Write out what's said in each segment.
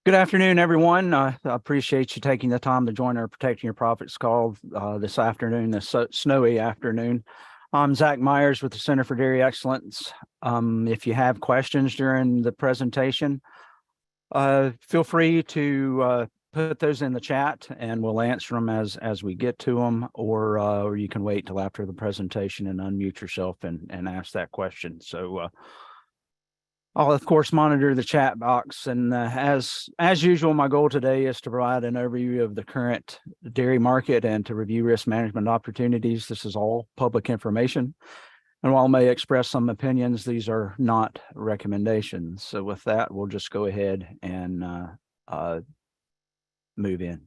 Good afternoon, everyone. I appreciate you taking the time to join our Protecting Your Profits call this afternoon, this snowy afternoon. I'm Zach Myers with the Center for Dairy Excellence. If you have questions during the presentation, feel free to put those in the chat and we'll answer them as we get to them, or you can wait till after the presentation and unmute yourself and ask that question. So I'll, of course, monitor the chat box. And as usual, my goal today is to provide an overview of the current dairy market and to review risk management opportunities. This is all public information. And while I may express some opinions, these are not recommendations. So with that, we'll just go ahead and move in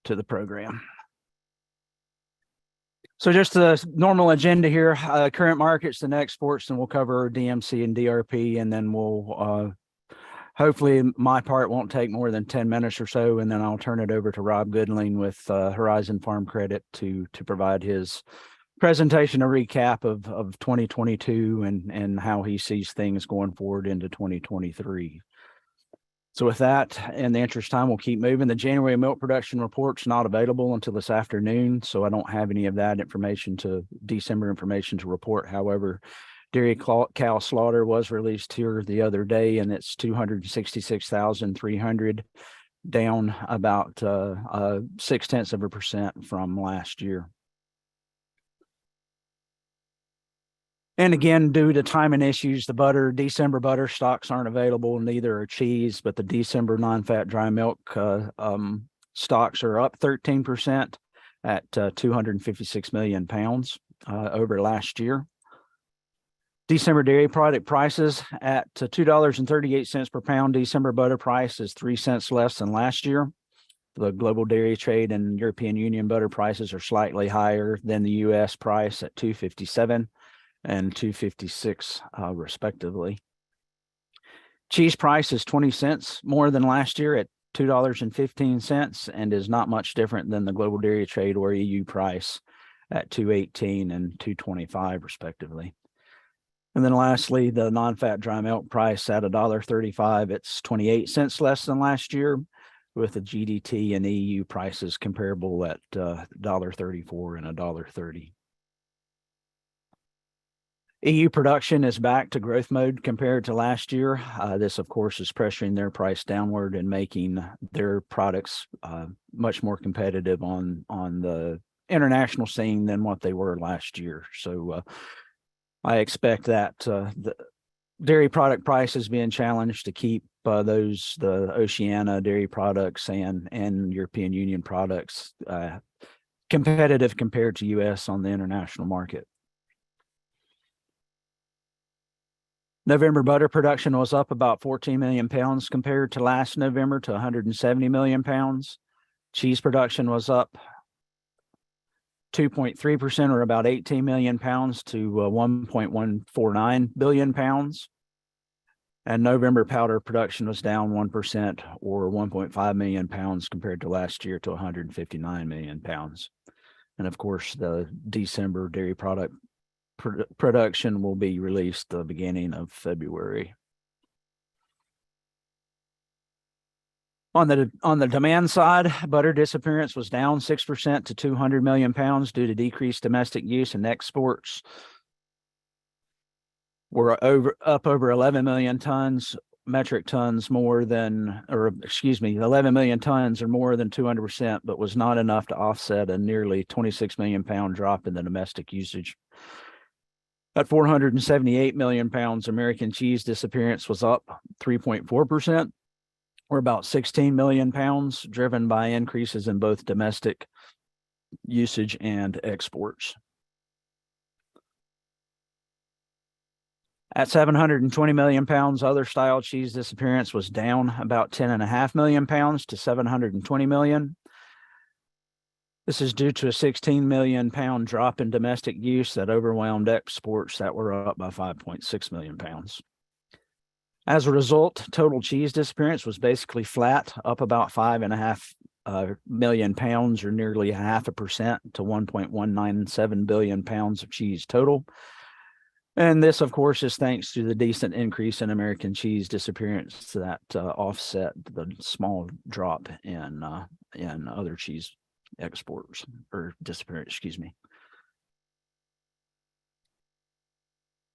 to the program. So just the normal agenda here, current markets and exports, and we'll cover DMC and DRP, and then we'll hopefully my part won't take more than 10 minutes or so, and then I'll turn it over to Rob Goodling with Horizon Farm Credit to provide his presentation, a recap of 2022 and how he sees things going forward into 2023. So with that, in the interest of time, we'll keep moving. The January milk production report's not available until this afternoon, so I don't have any of that information December information to report. However, dairy cow slaughter was released here the other day, and it's 266,300, down about 0.6% from last year. And again, due to timing issues, the December butter stocks aren't available, neither are cheese, but the December non-fat dry milk stocks are up 13% at 256 million pounds over last year. December dairy product prices at $2.38 per pound. December butter price is 3 cents less than last year. The global dairy trade and European Union butter prices are slightly higher than the U.S. price at $2.57 and $2.56 respectively. Cheese price is 20 cents more than last year at $2.15 and is not much different than the global dairy trade or EU price at $2.18 and $2.25 respectively. And then lastly, the non-fat dry milk price at $1.35, it's 28 cents less than last year, with the GDT and EU prices comparable at $1.34 and $1.30. EU production is back to growth mode compared to last year. This, of course, is pressuring their price downward and making their products much more competitive on the international scene than what they were last year. So I expect that the dairy product prices being challenged to keep the Oceania dairy products and European Union products competitive compared to U.S. on the international market. November butter production was up about 14 million pounds compared to last November to 170 million pounds. Cheese production was up 2.3% or about 18 million pounds to 1.149 billion pounds. And November powder production was down 1% or 1.5 million pounds compared to last year to 159 million pounds. And of course, the December dairy product production will be released the beginning of February. On the demand side, butter disappearance was down 6% to 200 million pounds due to decreased domestic use, and exports were up over 11 million metric tons more than, or excuse me, 11 million tons or more than 200%, but was not enough to offset a nearly 26 million pound drop in the domestic usage. At 478 million pounds, American cheese disappearance was up 3.4%, or about 16 million pounds, driven by increases in both domestic usage and exports. At 720 million pounds, other style cheese disappearance was down about 10.5 million pounds to 720 million. This is due to a 16 million pound drop in domestic use that overwhelmed exports that were up by 5.6 million pounds. As a result, total cheese disappearance was basically flat, up about 5.5 million pounds or nearly 0.5% to 1.197 billion pounds of cheese total. And this, of course, is thanks to the decent increase in American cheese disappearance that offset the small drop in other cheese exports or disappearance, excuse me.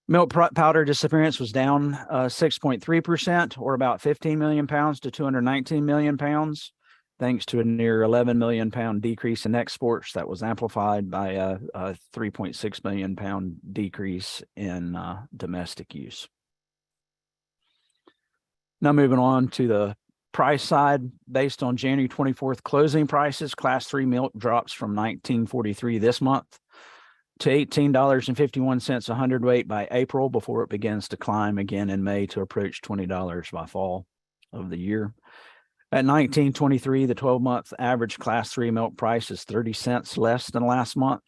Milk powder disappearance was down 6.3%, or about 15 million pounds to 219 million pounds, thanks to a near 11 million pound decrease in exports that was amplified by a 3.6 million pound decrease in domestic use. Now moving on to the price side, based on January 24th closing prices, Class 3 milk drops from $19.43 this month to $18.51 a hundredweight by April, before it begins to climb again in May to approach $20 by fall of the year. At $19.23, the 12-month average Class 3 milk price is 30 cents less than last month,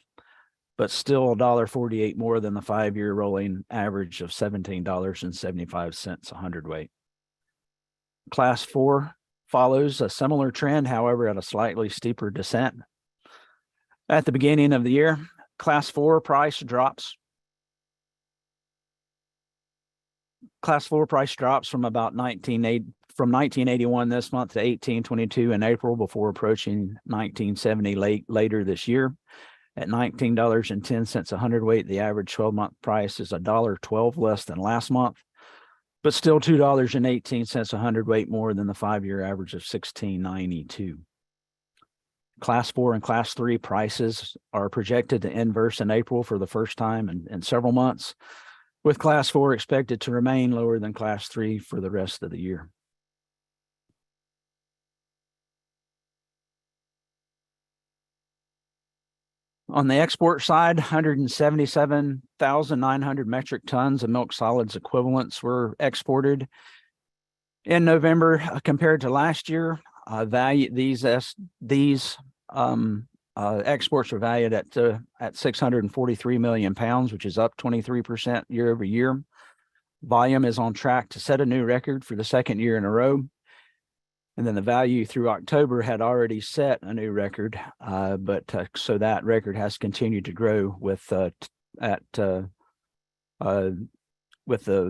but still $1.48 more than the 5-year rolling average of $17.75 a hundredweight. Class 4 follows a similar trend, however, at a slightly steeper descent. At the beginning of the year, Class 4 price drops. Class 4 price drops from about 1981 this month to 1822 in April, before approaching 1970 later this year. At $19.10 a hundredweight, the average 12-month price is $1.12 less than last month, but still $2.18 a hundredweight more than the 5-year average of $16.92. Class 4 and Class 3 prices are projected to inverse in April for the first time in several months, with Class 4 expected to remain lower than Class 3 for the rest of the year. On the export side, 177,900 metric tons of milk solids equivalents were exported in November. Compared to last year, these exports are valued at 643 million pounds, which is up 23% year over year. Volume is on track to set a new record for the second year in a row. And then the value through October had already set a new record, so that record has continued to grow with the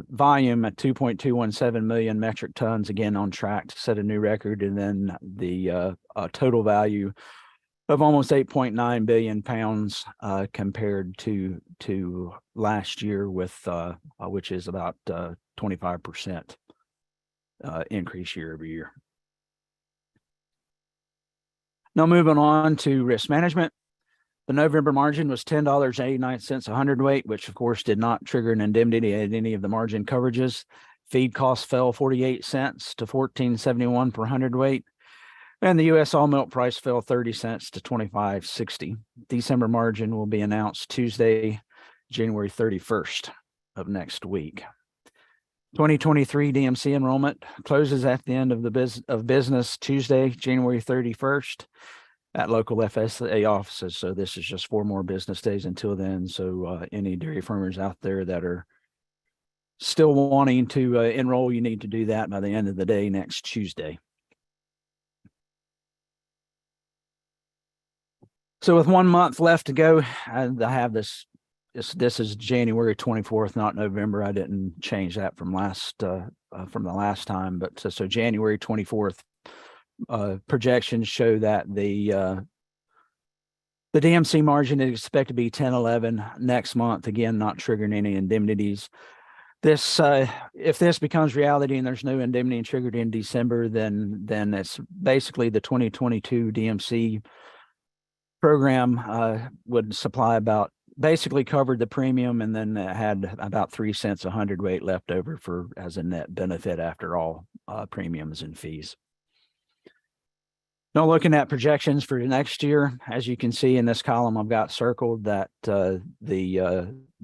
volume at 2.217 million metric tons, again on track to set a new record, and then the total value of almost 8.9 billion pounds compared to last year, with which is about 25% increase year over year. Now moving on to risk management. The November margin was $10.89 a hundredweight, which of course did not trigger an indemnity at any of the margin coverages. Feed costs fell 48 cents to $14.71 per hundredweight, and the U.S. all milk price fell 30 cents to $25.60. December margin will be announced Tuesday, January 31st of next week. 2023 DMC enrollment closes at the end of business Tuesday, January 31st at local FSA offices. So this is just 4 more business days until then. So any dairy farmers out there that are still wanting to enroll, you need to do that by the end of the day next Tuesday. So with 1 month left to go, I have this is January 24th, not November. I didn't change that from the last time, but so January 24th projections show that the DMC margin is expected to be 10.11 next month. Again, not triggering any indemnities. This if this becomes reality and there's no indemnity triggered in December, then it's basically the 2022 DMC program would supply basically covered the premium, and then had about 3 cents a hundredweight left over as a net benefit after all premiums and fees. Now looking at projections for next year, as you can see in this column, I've got circled that the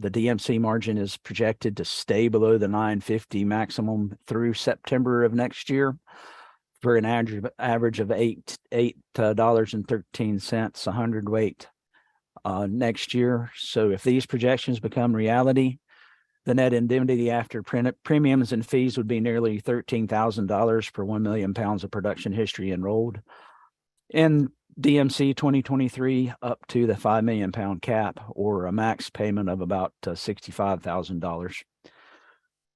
DMC margin is projected to stay below the 950 maximum through September of next year, for an average of $8.13 a hundredweight next year. So if these projections become reality, the net indemnity after premiums and fees would be nearly $13,000 per 1 million pounds of production history enrolled. And DMC 2023 up to the 5 million pound cap, or a max payment of about $65,000.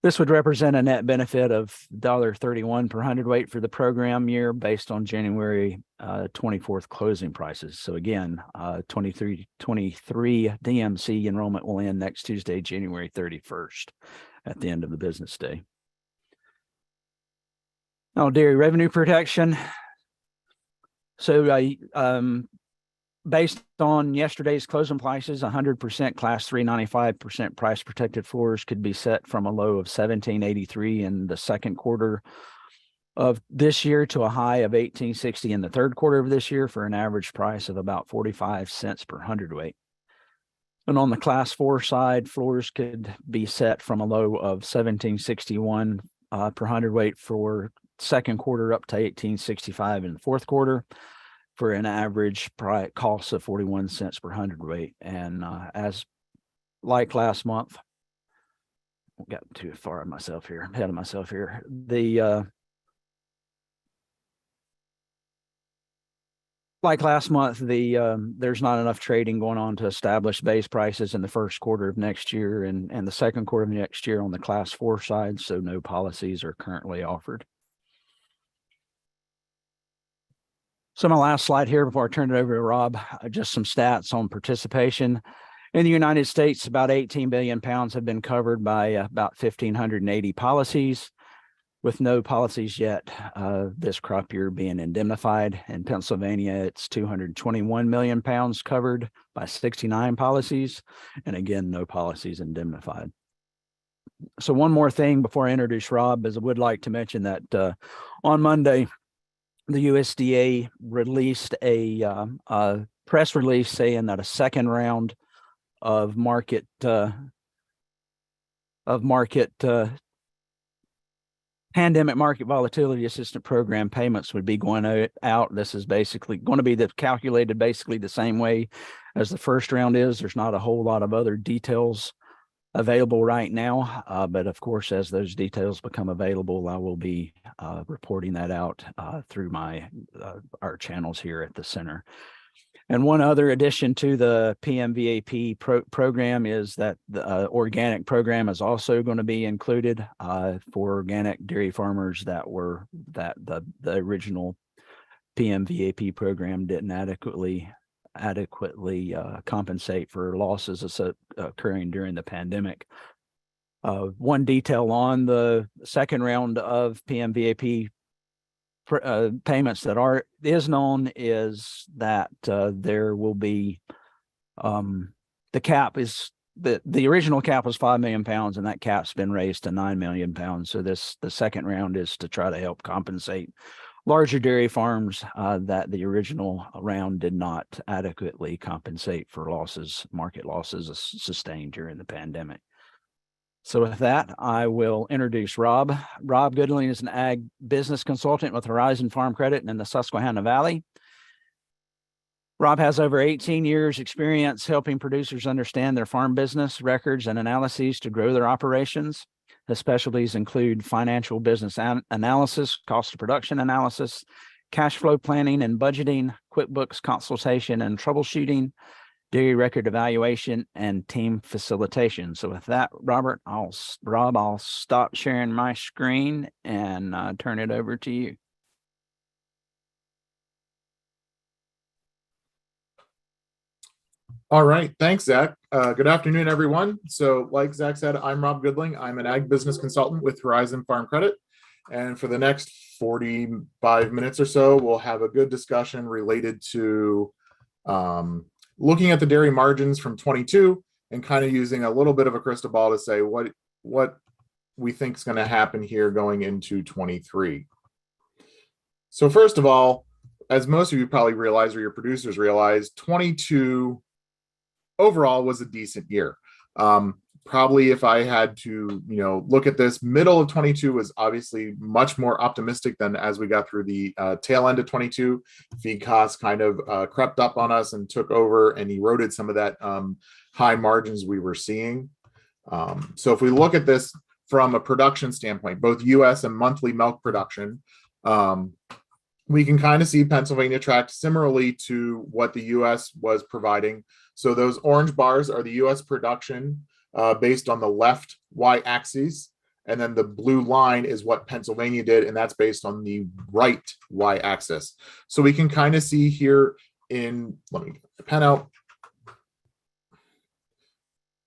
This would represent a net benefit of $1.31 per hundredweight for the program year based on January 24th closing prices. So again, 23 DMC enrollment will end next Tuesday, January 31st at the end of the business day. Now, dairy revenue protection. So based on yesterday's closing prices, 100% class 3 95% price protected floors could be set from a low of 1783 in the second quarter of this year to a high of 1860 in the third quarter of this year, for an average price of about 45 cents per hundredweight. And on the class 4 side, floors could be set from a low of 1761 per hundredweight for second quarter up to 1865 in the fourth quarter, for an average price cost of 41 cents per hundredweight. And as like last month, got too far ahead of myself here. Like last month, there's not enough trading going on to establish base prices in the first quarter of next year and the second quarter of next year on the class 4 side, so no policies are currently offered. So my last slide here before I turn it over to Rob, just some stats on participation. In the United States, about 18 billion pounds have been covered by about 1,580 policies, with no policies yet this crop year being indemnified. In Pennsylvania, it's 221 million pounds covered by 69 policies, and again, no policies indemnified. So one more thing before I introduce Rob, is I would like to mention that on Monday, the USDA released a press release saying that a second round of market pandemic market volatility assistance program payments would be going out. This is basically going to be calculated basically the same way as the first round is. There's not a whole lot of other details available right now, but of course, as those details become available, I will be reporting that out through our channels here at the center. And one other addition to the PMVAP program is that the organic program is also going to be included for organic dairy farmers that the original PMVAP program didn't adequately compensate for losses occurring during the pandemic. One detail on the second round of PMVAP payments that is known is that there will be the cap is the original cap was 5 million pounds, and that cap's been raised to 9 million pounds. So the second round is to try to help compensate larger dairy farms that the original round did not adequately compensate for market losses sustained during the pandemic. So with that, I will introduce Rob. Rob Goodling is an ag business consultant with Horizon Farm Credit in the Susquehanna Valley. Rob has over 18 years experience helping producers understand their farm business records and analyses to grow their operations. His specialties include financial business analysis, cost of production analysis, cash flow planning and budgeting, QuickBooks consultation and troubleshooting, dairy record evaluation, and team facilitation. So with that, Rob, I'll stop sharing my screen and turn it over to you. All right, thanks, Zach. Good afternoon, everyone. So like Zach said, I'm Rob Goodling. I'm an ag business consultant with Horizon Farm Credit. And for the next 45 minutes or so, we'll have a good discussion related to looking at the dairy margins from 22 and kind of using a little bit of a crystal ball to say what we think is going to happen here going into 23. So first of all, as most of you probably realize, or your producers realize, 22 overall was a decent year. Probably if I had to, look at this, middle of 22 was obviously much more optimistic than as we got through the tail end of 22. Feed costs kind of crept up on us and took over and eroded some of that high margins we were seeing. So if we look at this from a production standpoint, both U.S. and monthly milk production, we can kind of see Pennsylvania tracked similarly to what the US was providing. So those orange bars are the US production based on the left y-axis. And then the blue line is what Pennsylvania did, and that's based on the right y-axis. So we can kind of see here let me get the pen out.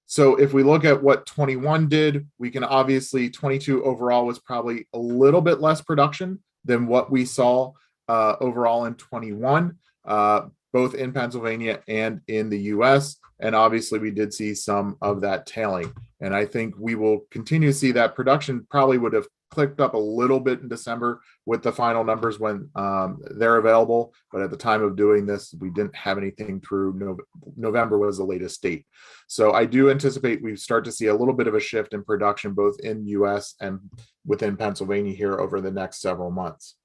So if we look at what 21 did, we can obviously 22 overall was probably a little bit less production than what we saw overall in 21, both in Pennsylvania and in the US. And obviously we did see some of that tailing. And I think we will continue to see that production probably would have clicked up a little bit in December with the final numbers when they're available. But at the time of doing this, we didn't have anything through November was the latest date. So I do anticipate we start to see a little bit of a shift in production, both in US and within Pennsylvania here over the next several months.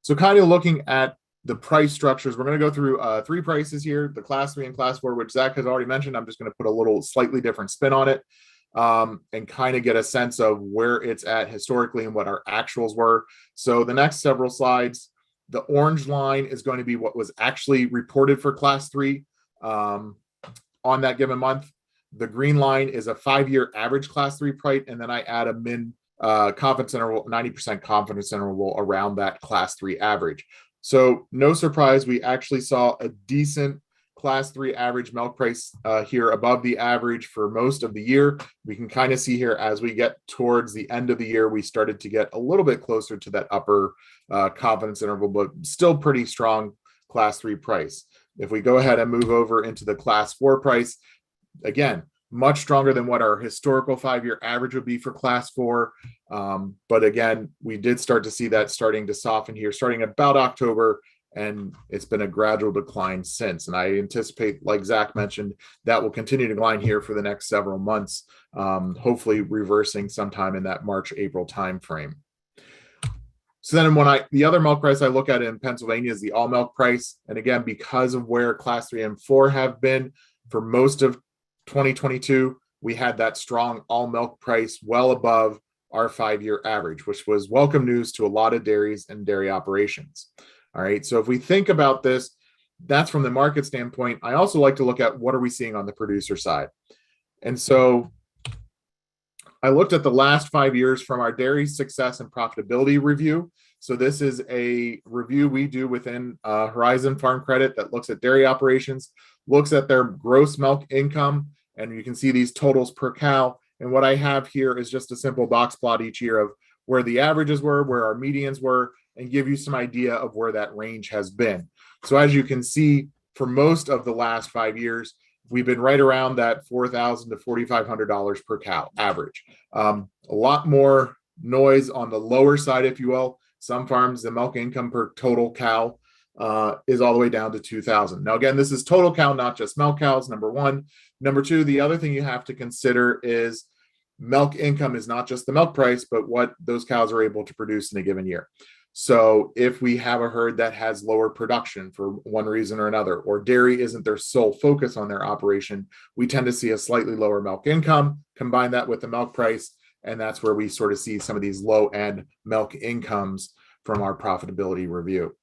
So kind of looking at the price structures, we're going to go through 3 prices here, the class 3 and class 4, which Zach has already mentioned. I'm just going to put a little slightly different spin on it and kind of get a sense of where it's at historically and what our actuals were. So the next several slides, the orange line is going to be what was actually reported for class 3 on that given month. The green line is a 5-year average class 3 price, and then I add a min confidence interval, 90% confidence interval around that class 3 average. So no surprise, we actually saw a decent class 3 average milk price here above the average for most of the year. We can kind of see here as we get towards the end of the year, we started to get a little bit closer to that upper confidence interval, but still pretty strong class 3 price. If we go ahead and move over into the class 4 price, again, much stronger than what our historical 5-year average would be for class 4. But again, we did start to see that starting to soften here, starting about October, and it's been a gradual decline since. And I anticipate, like Zach mentioned, that will continue to decline here for the next several months, hopefully reversing sometime in that March, April timeframe. So then the other milk price I look at in Pennsylvania is the all milk price. And again, because of where class 3 and 4 have been for most of 2022, we had that strong all milk price well above our 5-year average, which was welcome news to a lot of dairies and dairy operations. All right. So if we think about this, that's from the market standpoint. I also like to look at what are we seeing on the producer side. And so I looked at the last 5 years from our dairy success and profitability review. So this is a review we do within Horizon Farm Credit that looks at dairy operations, looks at their gross milk income, and you can see these totals per cow. And what I have here is just a simple box plot each year of where the averages were, where our medians were, and give you some idea of where that range has been. So as you can see, for most of the last 5 years, we've been right around that $4,000 to $4,500 per cow average. A lot more noise on the lower side, if you will. Some farms, the milk income per total cow is all the way down to 2,000. Now, again, this is total cow, not just milk cows, number one. Number two, the other thing you have to consider is milk income is not just the milk price, but what those cows are able to produce in a given year. So if we have a herd that has lower production for one reason or another, or dairy isn't their sole focus on their operation, we tend to see a slightly lower milk income. Combine that with the milk price, and that's where we sort of see some of these low-end milk incomes from our profitability review.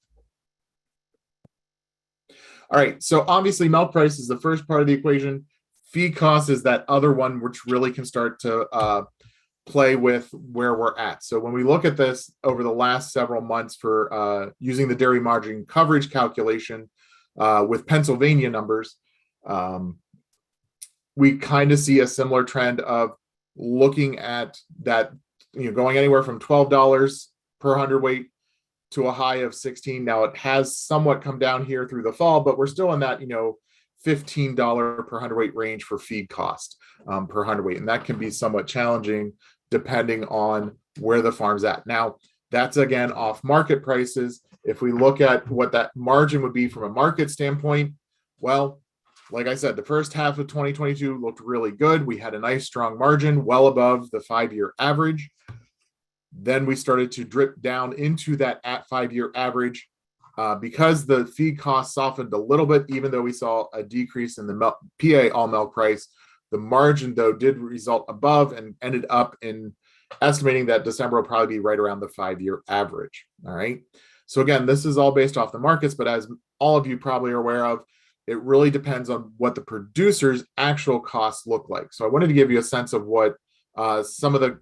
All right, so obviously milk price is the first part of the equation. Feed cost is that other one which really can start to play with where we're at. So when we look at this over the last several months for using the dairy margin coverage calculation with Pennsylvania numbers, we kind of see a similar trend of looking at that, going anywhere from $12 per hundredweight to a high of 16. Now it has somewhat come down here through the fall, but we're still in that, $15 per hundredweight range for feed cost per hundredweight. And that can be somewhat challenging depending on where the farm's at. Now, that's again off market prices. If we look at what that margin would be from a market standpoint, well, like I said, the first half of 2022 looked really good. We had a nice strong margin well above the 5-year average. Then we started to drip down into that at 5-year average. Because the feed cost softened a little bit, even though we saw a decrease in the PA all milk price, the margin, though, did result above and ended up in estimating that December will probably be right around the 5-year average. All right. So again, this is all based off the markets, but as all of you probably are aware of, it really depends on what the producer's actual costs look like. So I wanted to give you a sense of what some of the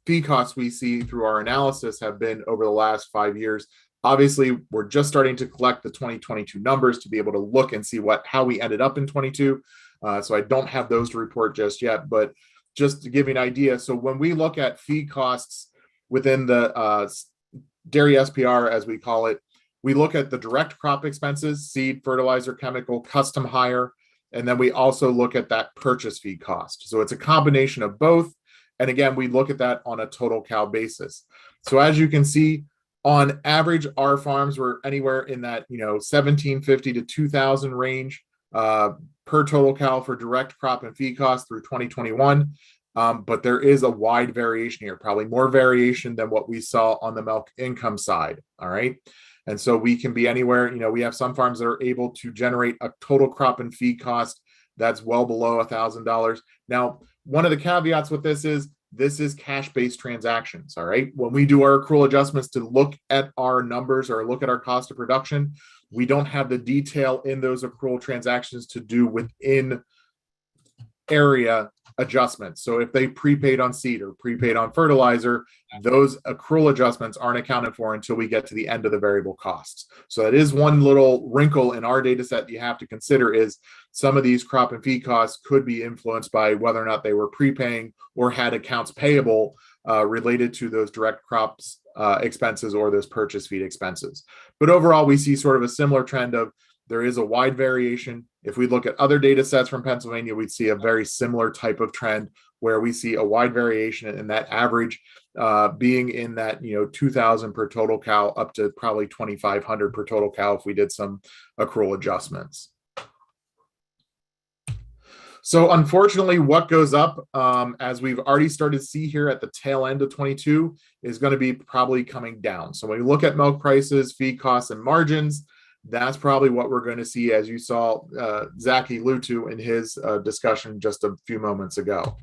fee costs we see through our analysis have been over the last 5 years. Obviously, we're just starting to collect the 2022 numbers to be able to look and see how we ended up in 22. So I don't have those to report just yet, but just to give you an idea. So when we look at fee costs within the dairy SPR, as we call it, we look at the direct crop expenses, seed, fertilizer, chemical, custom hire, and then we also look at that purchase feed cost. So it's a combination of both. And again, we look at that on a total cow basis. So as you can see, on average, our farms were anywhere in that 1,750 to 2,000 range per total cow for direct crop and feed costs through 2021. But there is a wide variation here, probably more variation than what we saw on the milk income side. All right. And so we can be anywhere, we have some farms that are able to generate a total crop and feed cost that's well below $1,000. Now, one of the caveats with this is cash-based transactions. All right. When we do our accrual adjustments to look at our numbers or look at our cost of production, we don't have the detail in those accrual transactions to do within area adjustments. So if they prepaid on seed or prepaid on fertilizer, those accrual adjustments aren't accounted for until we get to the end of the variable costs. So that is one little wrinkle in our data set you have to consider, is some of these crop and feed costs could be influenced by whether or not they were prepaying or had accounts payable related to those direct crops expenses or those purchase feed expenses. But overall, we see sort of a similar trend of there is a wide variation. If we look at other data sets from Pennsylvania, we'd see a very similar type of trend where we see a wide variation in that average being in that 2,000 per total cow up to probably 2,500 per total cow if we did some accrual adjustments. So unfortunately, what goes up, as we've already started to see here at the tail end of 22, is going to be probably coming down. So when we look at milk prices, feed costs, and margins, that's probably what we're going to see, as you saw Zach allude to in his discussion just a few moments ago.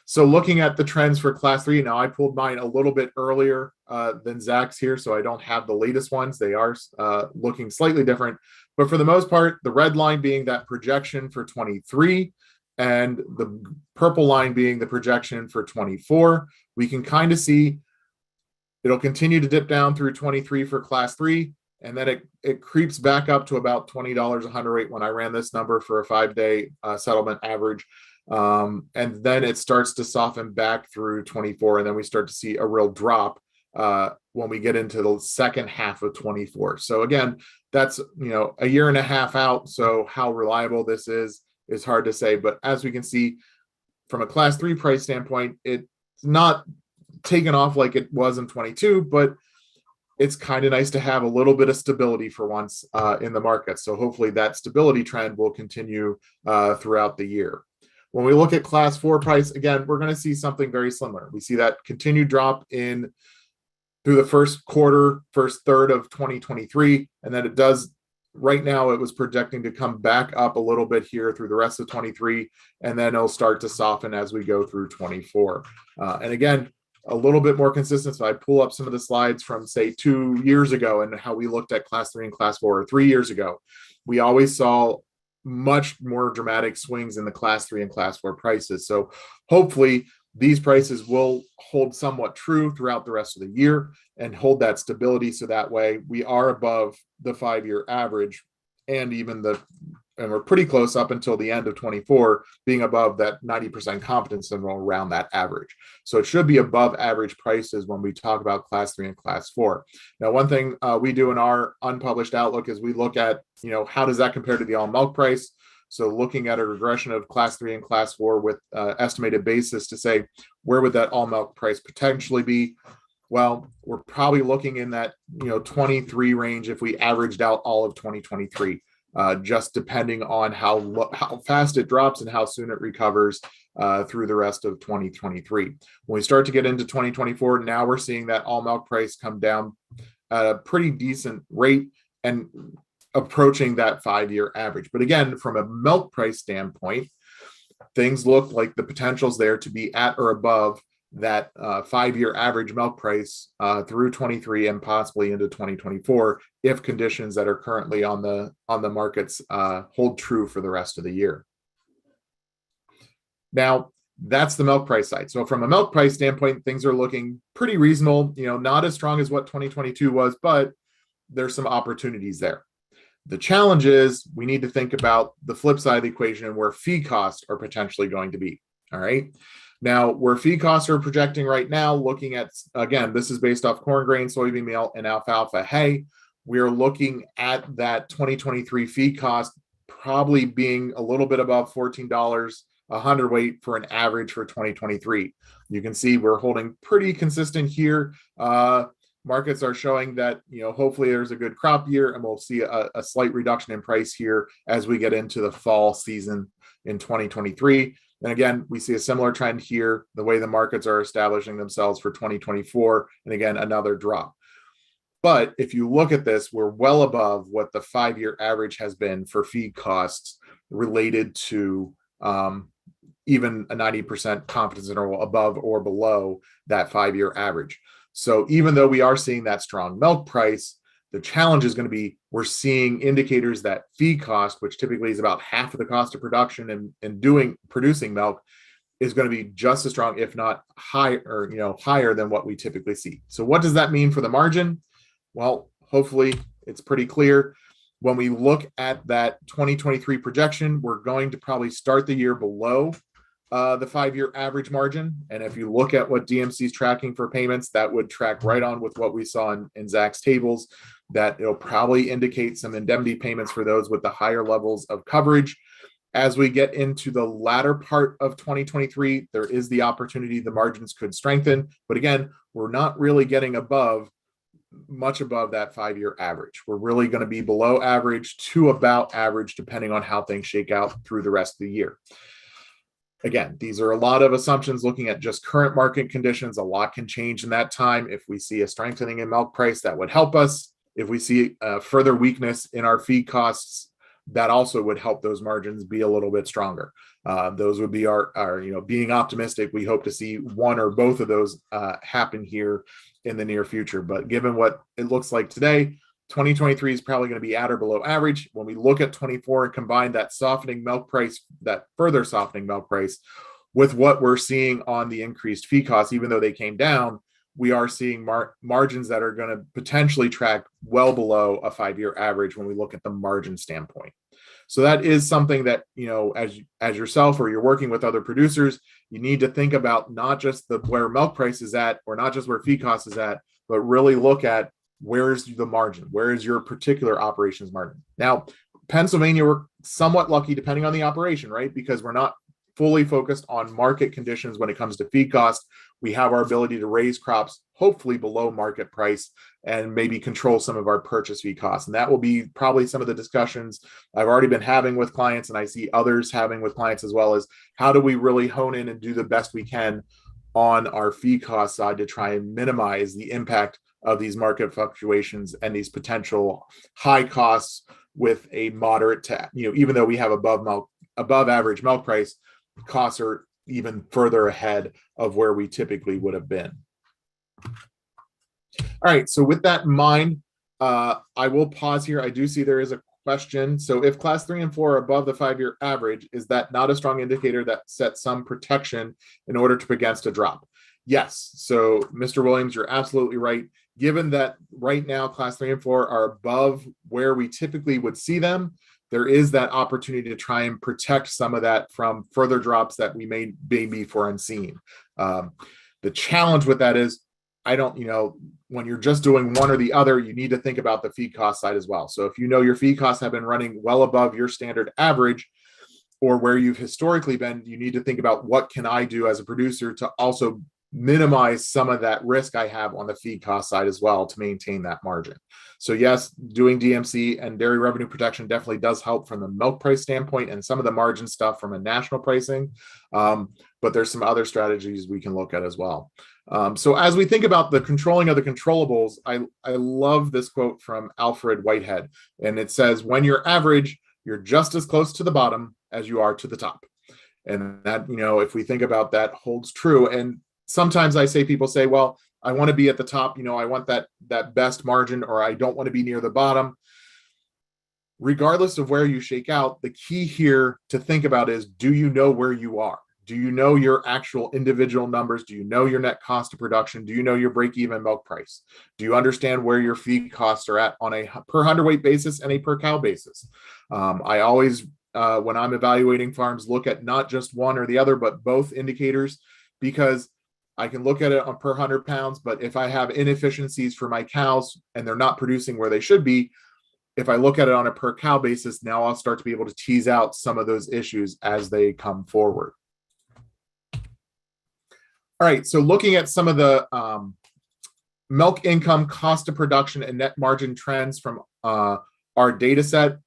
So looking at the trends for class 3, now I pulled mine a little bit earlier than Zach's here, so I don't have the latest ones. They are looking slightly different. But for the most part, the red line being that projection for 23 and the purple line being the projection for 24, we can kind of see it'll continue to dip down through 23 for class 3. And then it creeps back up to about $20 a hundredweight when I ran this number for a 5-day settlement average. And then it starts to soften back through 24. And then we start to see a real drop when we get into the second half of 24. So again, that's, a year and a half out. So how reliable this is hard to say. But as we can see from a class 3 price standpoint, it's not taken off like it was in 22, but it's kind of nice to have a little bit of stability for once in the market. So hopefully that stability trend will continue throughout the year. When we look at class 4 price, again, we're going to see something very similar. We see that continued drop in through the first third of 2023. And then it does, right now it was projecting to come back up a little bit here through the rest of 23. And then it'll start to soften as we go through 24. And again, a little bit more consistent. So I pull up some of the slides from, say, 2 years ago and how we looked at class 3 and class 4, or 3 years ago. We always saw much more dramatic swings in the class 3 and class 4 prices. So hopefully these prices will hold somewhat true throughout the rest of the year and hold that stability. So that way we are above the 5-year average, and and we're pretty close up until the end of 24, being above that 90% confidence interval around that average. So it should be above average prices when we talk about class 3 and class 4. Now, one thing we do in our unpublished outlook is we look at, how does that compare to the all milk price? So looking at a regression of class 3 and class 4 with estimated basis to say, where would that all milk price potentially be? Well, we're probably looking in that, 23 range if we averaged out all of 2023. Just depending on how fast it drops and how soon it recovers through the rest of 2023. When we start to get into 2024, now we're seeing that all milk price come down at a pretty decent rate and approaching that 5-year average. But again, from a milk price standpoint, things look like the potential's there to be at or above that 5-year average milk price through 23 and possibly into 2024 if conditions that are currently on the markets hold true for the rest of the year. Now, that's the milk price side. So from a milk price standpoint, things are looking pretty reasonable, not as strong as what 2022 was, but there's some opportunities there. The challenge is we need to think about the flip side of the equation and where feed costs are potentially going to be. All right. Now, where feed costs are projecting right now, looking at, again, this is based off corn grain, soybean meal, and alfalfa hay. We are looking at that 2023 feed cost probably being a little bit above $14 a hundredweight for an average for 2023. You can see we're holding pretty consistent here. Markets are showing that, hopefully there's a good crop year and we'll see a slight reduction in price here as we get into the fall season in 2023. And again, we see a similar trend here, the way the markets are establishing themselves for 2024. And again, another drop. But if you look at this, we're well above what the 5-year average has been for feed costs related to even a 90% confidence interval above or below that 5-year average. So even though we are seeing that strong milk price, the challenge is going to be we're seeing indicators that feed cost, which typically is about half of the cost of production and producing milk, is going to be just as strong, if not higher than what we typically see. So what does that mean for the margin? Well, hopefully it's pretty clear. When we look at that 2023 projection, we're going to probably start the year below the 5-year average margin. And if you look at what DMC is tracking for payments, that would track right on with what we saw in Zach's tables, that it'll probably indicate some indemnity payments for those with the higher levels of coverage. As we get into the latter part of 2023, there is the opportunity the margins could strengthen. But again, we're not really getting much above that 5-year average. We're really going to be below average to about average, depending on how things shake out through the rest of the year. Again, these are a lot of assumptions looking at just current market conditions. A lot can change in that time. If we see a strengthening in milk price, that would help us. If we see further weakness in our feed costs, that also would help those margins be a little bit stronger. Those would be our being optimistic. We hope to see one or both of those happen here in the near future. But given what it looks like today, 2023 is probably going to be at or below average. When we look at 24 and combine that softening milk price, that further softening milk price, with what we're seeing on the increased feed costs, even though they came down, we are seeing margins that are going to potentially track well below a 5-year average when we look at the margin standpoint. So that is something that, as yourself or you're working with other producers, you need to think about not just where milk price is at, or not just where feed cost is at, but really look at where's the margin, where is your particular operations margin. Now, Pennsylvania, we're somewhat lucky depending on the operation, right? Because we're not fully focused on market conditions when it comes to feed cost. We have our ability to raise crops, hopefully below market price, and maybe control some of our purchase feed costs. And that will be probably some of the discussions I've already been having with clients, and I see others having with clients as well, as how do we really hone in and do the best we can on our feed cost side to try and minimize the impact of these market fluctuations and these potential high costs with a moderate to, even though we have above average milk price, costs are even further ahead of where we typically would have been. All right, so with that in mind, I will pause here. I do see there is a question. So if class 3 and 4 are above the 5-year average, is that not a strong indicator that sets some protection in order to against a drop? Yes. So Mr. Williams, you're absolutely right. Given that right now class 3 and 4 are above where we typically would see them, there is that opportunity to try and protect some of that from further drops that we may be foreseen. The challenge with that is, when you're just doing one or the other, you need to think about the feed cost side as well. So if your feed costs have been running well above your standard average, or where you've historically been, you need to think about what can I do as a producer to also minimize some of that risk I have on the feed cost side as well to maintain that margin. So yes, doing DMC and dairy revenue protection definitely does help from the milk price standpoint and some of the margin stuff from a national pricing. But there's some other strategies we can look at as well. So as we think about the controlling of the controllables, I love this quote from Alfred Whitehead. And it says, when you're average, you're just as close to the bottom as you are to the top. And that, if we think about that, holds true. And sometimes I say, people say, well, I want to be at the top, I want that best margin, or I don't want to be near the bottom. Regardless of where you shake out, the key here to think about is, do you know where you are? Do you know your actual individual numbers? Do you know your net cost of production? Do you know your break-even milk price? Do you understand where your feed costs are at on a per hundredweight basis and a per cow basis? I always, when I'm evaluating farms, look at not just one or the other, but both indicators, because I can look at it on per 100 pounds, but if I have inefficiencies for my cows and they're not producing where they should be, if I look at it on a per cow basis, now I'll start to be able to tease out some of those issues as they come forward. All right, so looking at some of the milk income, cost of production, and net margin trends from our data set,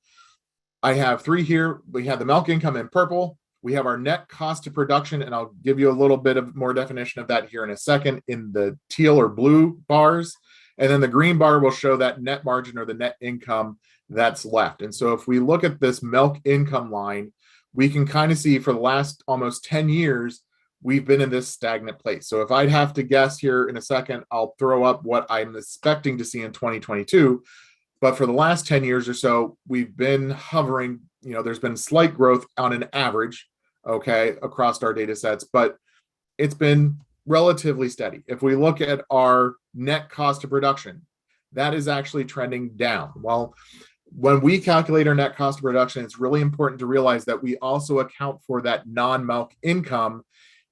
I have 3 here. We have the milk income in purple. We have our net cost of production, and I'll give you a little bit of more definition of that here in a second, in the teal or blue bars. And then the green bar will show that net margin, or the net income that's left. And so if we look at this milk income line, we can kind of see for the last almost 10 years, we've been in this stagnant place. So if I'd have to guess here in a second, I'll throw up what I'm expecting to see in 2022. But for the last 10 years or so, we've been hovering, there's been slight growth on an average, okay, across our data sets, but it's been relatively steady. If we look at our net cost of production, that is actually trending down. Well, when we calculate our net cost of production, it's really important to realize that we also account for that non-milk income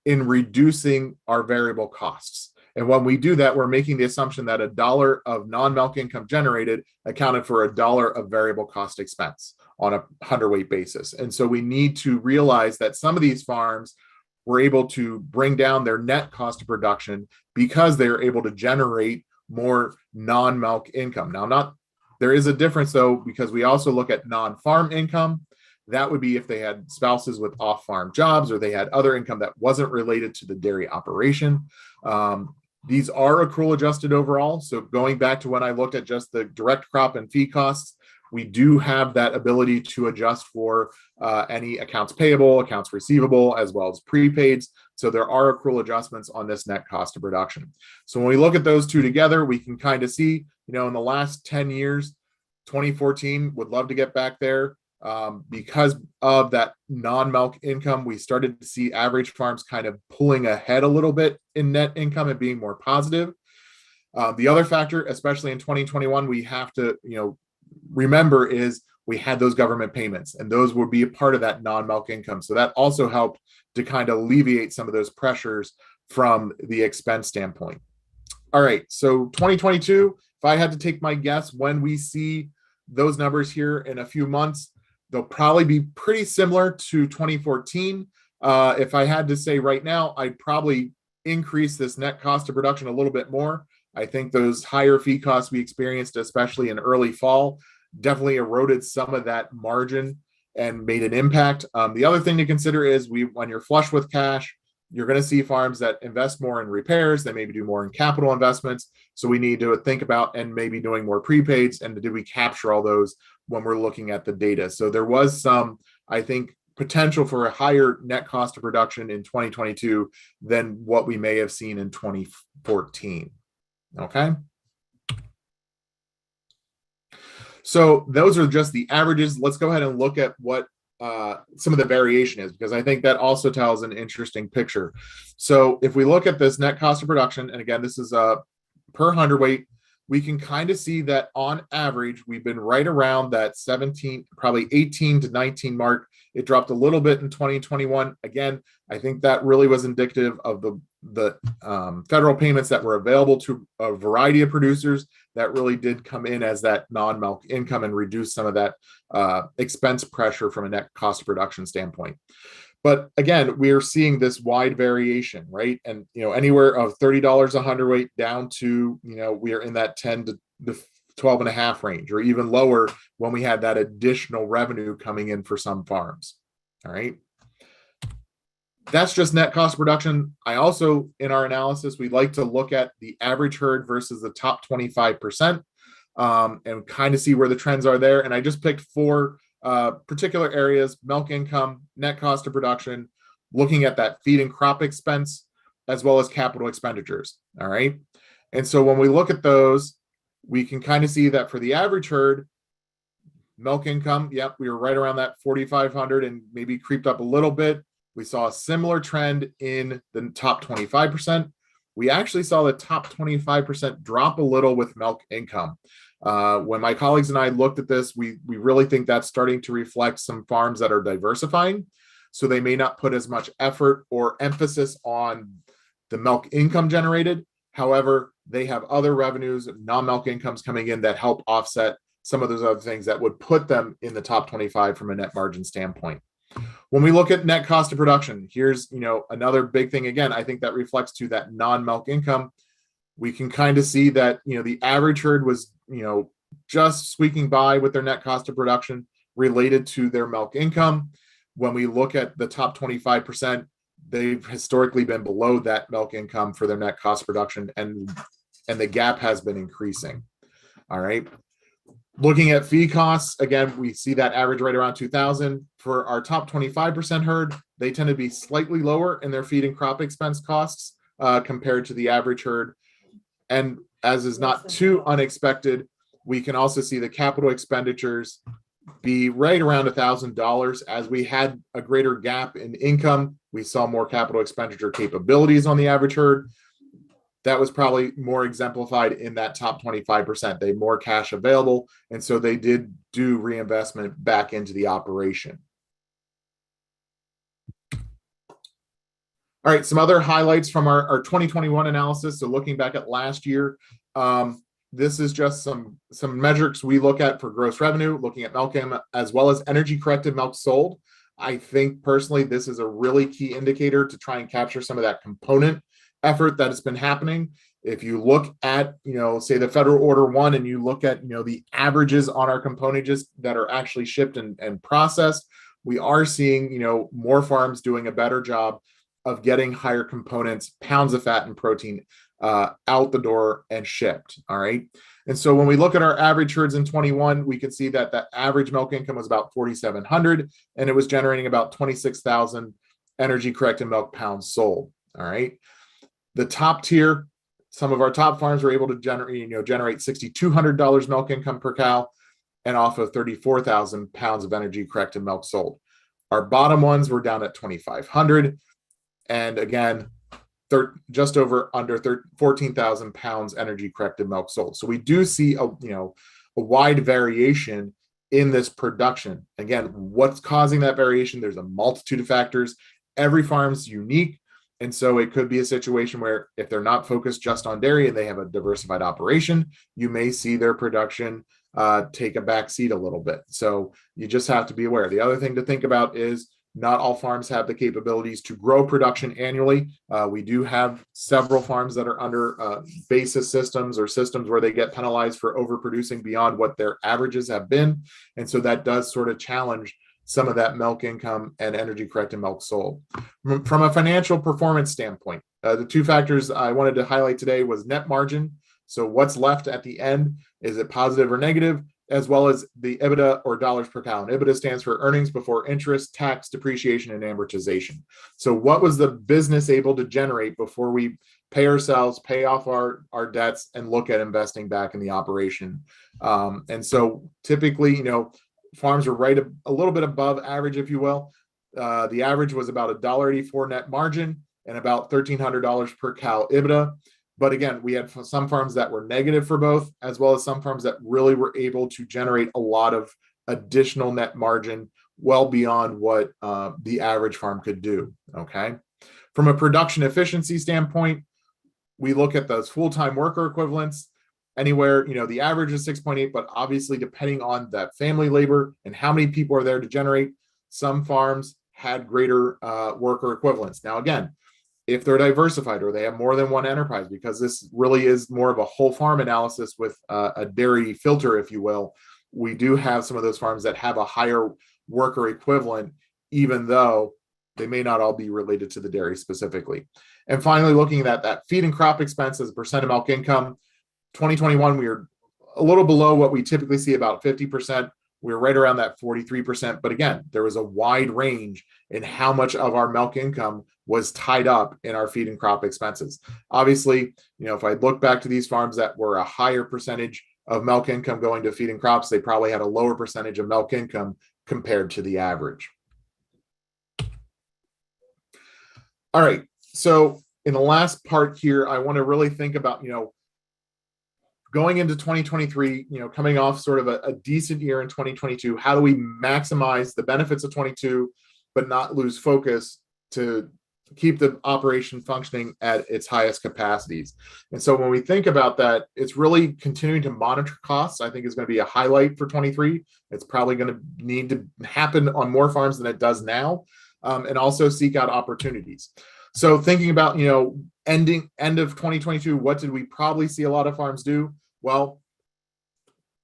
in reducing our variable costs. And when we do that, we're making the assumption that $1 of non-milk income generated accounted for $1 of variable cost expense on a hundredweight basis. And so we need to realize that some of these farms were able to bring down their net cost of production because they are able to generate more non-milk income. Now, there is a difference though, because we also look at non-farm income. That would be if they had spouses with off-farm jobs, or they had other income that wasn't related to the dairy operation. These are accrual adjusted overall. So going back to when I looked at just the direct crop and feed costs, we do have that ability to adjust for any accounts payable, accounts receivable, as well as prepaids. So there are accrual adjustments on this net cost of production. So when we look at those two together, we can kind of see, in the last 10 years, 2014, would love to get back there. Because of that non-milk income, we started to see average farms kind of pulling ahead a little bit in net income and being more positive. The other factor, especially in 2021, we have to, remember is we had those government payments, and those would be a part of that non-milk income. So that also helped to kind of alleviate some of those pressures from the expense standpoint. All right, so 2022, if I had to take my guess when we see those numbers here in a few months, they'll probably be pretty similar to 2014. If I had to say right now, I'd probably increase this net cost of production a little bit more. I think those higher feed costs we experienced, especially in early fall, definitely eroded some of that margin and made an impact. The other thing to consider is when you're flush with cash, you're going to see farms that invest more in repairs. They maybe do more in capital investments. So we need to think about and maybe doing more prepaids. And did we capture all those when we're looking at the data? So there was some, I think, potential for a higher net cost of production in 2022 than what we may have seen in 2014. Okay. So those are just the averages. Let's go ahead and look at what some of the variation is, because I think that also tells an interesting picture. So if we look at this net cost of production, and again, this is per hundredweight, we can kind of see that on average, we've been right around that 17, probably 18 to 19 mark. It dropped a little bit in 2021. Again, I think that really was indicative of the federal payments that were available to a variety of producers that really did come in as that non-milk income and reduce some of that expense pressure from a net cost of production standpoint. But again, we're seeing this wide variation, right? And, anywhere of $30 a hundredweight down to, we are in that 10 to the 12 and a half range, or even lower when we had that additional revenue coming in for some farms. All right. That's just net cost of production. I also, in our analysis, we like to look at the average herd versus the top 25% and kind of see where the trends are there. And I just picked 4 particular areas: milk income, net cost of production, looking at that feed and crop expense, as well as capital expenditures. All right. And so when we look at those, we can kind of see that for the average herd, milk income, yep, we were right around that 4,500 and maybe creeped up a little bit. We saw a similar trend in the top 25%. We actually saw the top 25% drop a little with milk income. When my colleagues and I looked at this, we really think that's starting to reflect some farms that are diversifying. So they may not put as much effort or emphasis on the milk income generated. However, they have other revenues, non-milk incomes coming in that help offset some of those other things that would put them in the top 25 from a net margin standpoint. When we look at net cost of production, here's another big thing. Again, I think that reflects to that non-milk income. We can kind of see that the average herd was just squeaking by with their net cost of production related to their milk income. When we look at the top 25%, they've historically been below that milk income for their net cost of production, and the gap has been increasing. All right. Looking at feed costs, again, we see that average right around 2,000. For our top 25% herd, they tend to be slightly lower in their feed and crop expense costs compared to the average herd. And as is not too unexpected, we can also see the capital expenditures be right around $1,000. As we had a greater gap in income, we saw more capital expenditure capabilities on the average herd. That was probably more exemplified in that top 25%. They had more cash available, and so they did do reinvestment back into the operation. All right, some other highlights from our 2021 analysis. So looking back at last year, this is just some metrics we look at for gross revenue, looking at milk as well as energy corrected milk sold. I think personally, this is a really key indicator to try and capture some of that component effort that has been happening. If you look at, say the federal order 1, and you look at, the averages on our componages that are actually shipped and processed, we are seeing, more farms doing a better job of getting higher components, pounds of fat and protein out the door and shipped. All right. And so when we look at our average herds in 21, we can see that the average milk income was about 4,700, and it was generating about 26,000 energy corrected milk pounds sold. All right. The top tier, some of our top farms were able to generate $6,200 milk income per cow and off of 34,000 pounds of energy corrected milk sold. Our bottom ones were down at 2,500, and again, just under 14,000 pounds energy corrected milk sold. So we do see a wide variation in this production. Again, what's causing that variation? There's a multitude of factors. Every farm's unique. And so it could be a situation where if they're not focused just on dairy and they have a diversified operation, you may see their production take a back seat a little bit. So you just have to be aware. The other thing to think about is not all farms have the capabilities to grow production annually. We do have several farms that are under basis systems or systems where they get penalized for overproducing beyond what their averages have been. And so that does sort of challenge some of that milk income and energy corrected milk sold. From a financial performance standpoint, the two factors I wanted to highlight today was net margin. So what's left at the end, is it positive or negative, as well as the EBITDA or dollars per cow. And EBITDA stands for earnings before interest, tax, depreciation, and amortization. So what was the business able to generate before we pay ourselves, pay off our debts, and look at investing back in the operation? And so typically, farms are right a little bit above average, if you will. The average was about $1.84 net margin and about $1,300 per cow EBITDA. But again, we had some farms that were negative for both, as well as some farms that really were able to generate a lot of additional net margin well beyond what the average farm could do. Okay. From a production efficiency standpoint, we look at those full-time worker equivalents. Anywhere, the average is 6.8, but obviously depending on that family labor and how many people are there to generate, some farms had greater worker equivalents. Now, again, if they're diversified or they have more than one enterprise, because this really is more of a whole farm analysis with a dairy filter, if you will, we do have some of those farms that have a higher worker equivalent, even though they may not all be related to the dairy specifically. And finally, looking at that feed and crop expense as a percent of milk income, 2021, we were a little below what we typically see, about 50%. we were right around that 43%. But again, there was a wide range in how much of our milk income was tied up in our feed and crop expenses. Obviously, if I look back to these farms that were a higher percentage of milk income going to feed and crops, they probably had a lower percentage of milk income compared to the average. All right. So in the last part here, I want to really think about, going into 2023, coming off sort of a decent year in 2022, how do we maximize the benefits of 22, but not lose focus to keep the operation functioning at its highest capacities? And so when we think about that, it's really continuing to monitor costs. I think is going to be a highlight for 23. It's probably going to need to happen on more farms than it does now, and also seek out opportunities. So thinking about, end of 2022, what did we probably see a lot of farms do? Well,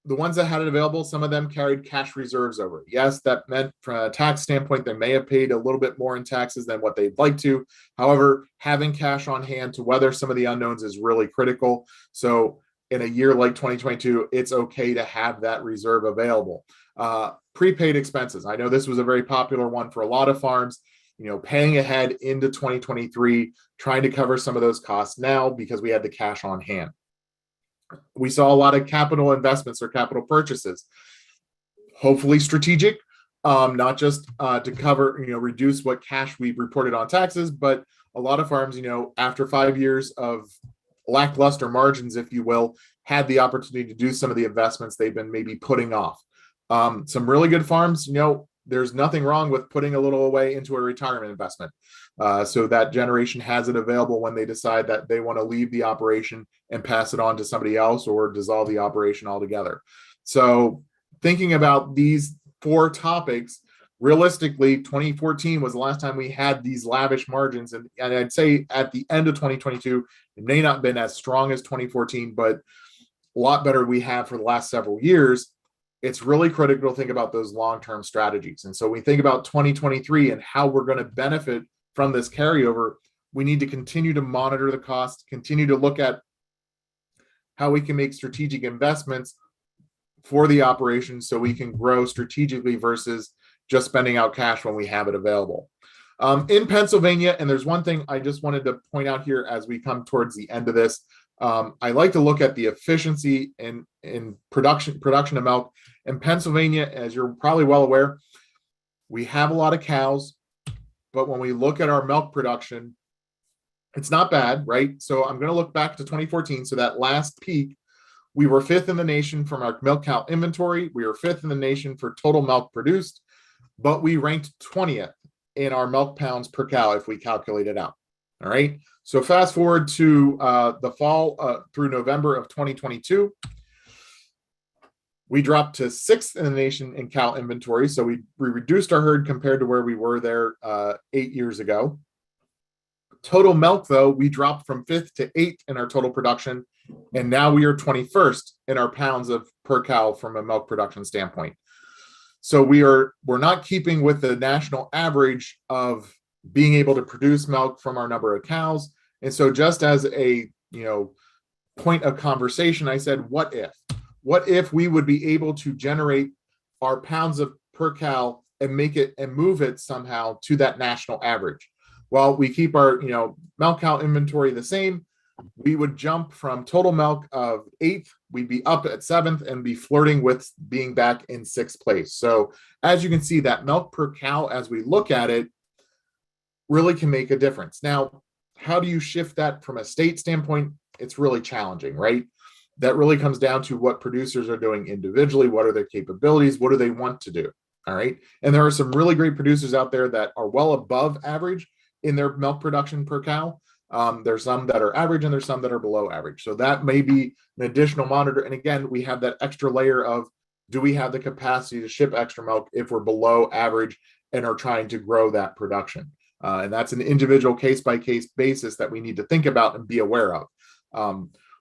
the ones that had it available, some of them carried cash reserves over. Yes, that meant from a tax standpoint, they may have paid a little bit more in taxes than what they'd like to. However, having cash on hand to weather some of the unknowns is really critical. So in a year like 2022, it's okay to have that reserve available. Prepaid expenses. I know this was a very popular one for a lot of farms. Paying ahead into 2023, trying to cover some of those costs now because we had the cash on hand. We saw a lot of capital investments or capital purchases, hopefully strategic, not just to cover, reduce what cash we reported on taxes, but a lot of farms, after 5 years of lackluster margins, if you will, had the opportunity to do some of the investments they've been maybe putting off. Some really good farms, there's nothing wrong with putting a little away into a retirement investment. So that generation has it available when they decide that they want to leave the operation and pass it on to somebody else or dissolve the operation altogether. So thinking about these 4 topics, realistically, 2014 was the last time we had these lavish margins. And I'd say at the end of 2022, it may not have been as strong as 2014, but a lot better we have for the last several years. It's really critical to think about those long-term strategies. And so when we think about 2023 and how we're going to benefit from this carryover, we need to continue to monitor the cost, continue to look at how we can make strategic investments for the operation so we can grow strategically versus just spending out cash when we have it available. In Pennsylvania, and there's one thing I just wanted to point out here as we come towards the end of this, I like to look at the efficiency in production of milk. In Pennsylvania, as you're probably well aware, we have a lot of cows, but when we look at our milk production, it's not bad, right? So I'm going to look back to 2014. So that last peak, we were 5th in the nation from our milk cow inventory. We were 5th in the nation for total milk produced, but we ranked 20th in our milk pounds per cow if we calculate it out. All right. So fast forward to the fall through November of 2022. We dropped to 6th in the nation in cow inventory. So we reduced our herd compared to where we were there 8 years ago. Total milk, though, we dropped from 5th to 8th in our total production. And now we are 21st in our pounds of per cow from a milk production standpoint. So we're not keeping with the national average of being able to produce milk from our number of cows. And so just as a point of conversation, I said, what if we would be able to generate our pounds of per cow and make it and move it somehow to that national average? Well, we keep our milk cow inventory the same. We would jump from total milk of 8th, we'd be up at 7th and be flirting with being back in 6th place. So as you can see, that milk per cow, as we look at it, really can make a difference. Now, how do you shift that from a state standpoint? It's really challenging, right? That really comes down to what producers are doing individually. What are their capabilities? What do they want to do? All right. And there are some really great producers out there that are well above average in their milk production per cow. There's some that are average and there's some that are below average. So that may be an additional monitor. And again, we have that extra layer of, do we have the capacity to ship extra milk if we're below average and are trying to grow that production? And that's an individual case-by-case basis that we need to think about and be aware of.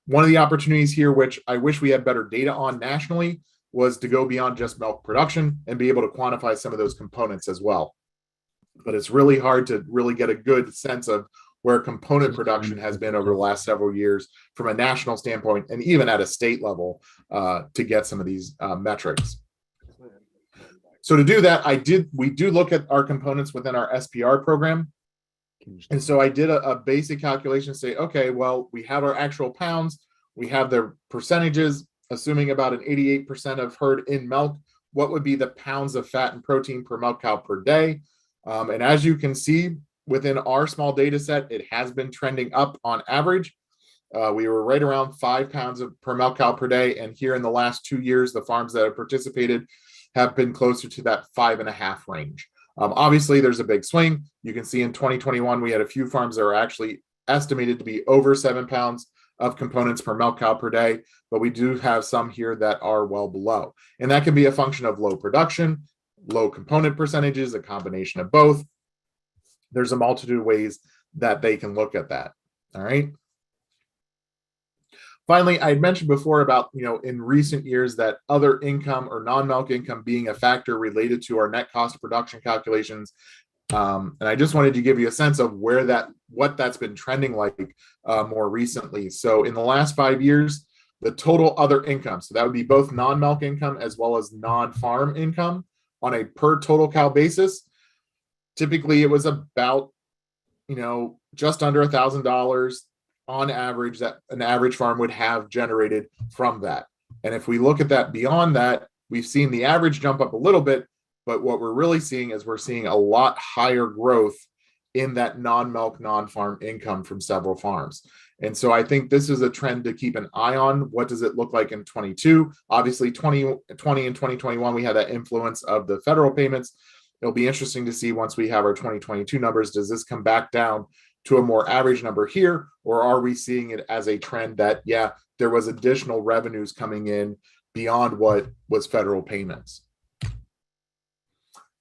One of the opportunities here, which I wish we had better data on nationally, was to go beyond just milk production and be able to quantify some of those components as well. But it's really hard to really get a good sense of where component production has been over the last several years from a national standpoint and even at a state level to get some of these metrics. So to do that, we do look at our components within our SPR program. And so I did a basic calculation, say, okay, well, we have our actual pounds, we have their percentages, assuming about an 88% of herd in milk, what would be the pounds of fat and protein per milk cow per day? And as you can see, within our small data set, it has been trending up on average. We were right around 5 pounds per milk cow per day. And here in the last 2 years, the farms that have participated have been closer to that 5.5 range. Obviously, there's a big swing. You can see in 2021, we had a few farms that are actually estimated to be over 7 pounds of components per milk cow per day, but we do have some here that are well below. And that can be a function of low production, low component percentages, a combination of both. There's a multitude of ways that they can look at that. All right. Finally, I had mentioned before about, in recent years that other income or non-milk income being a factor related to our net cost of production calculations. And I just wanted to give you a sense of what that's been trending like more recently. So in the last 5 years, the total other income, so that would be both non-milk income as well as non-farm income on a per total cow basis. Typically, it was about, just under $1,000 on average that an average farm would have generated from that. And if we look at that beyond that, we've seen the average jump up a little bit, but what we're really seeing is we're seeing a lot higher growth in that non-milk, non-farm income from several farms. And so I think this is a trend to keep an eye on. What does it look like in 22? Obviously, 2020 and 2021, we had that influence of the federal payments. It'll be interesting to see once we have our 2022 numbers, does this come back down to a more average number here, or are we seeing it as a trend that, yeah, there was additional revenues coming in beyond what was federal payments?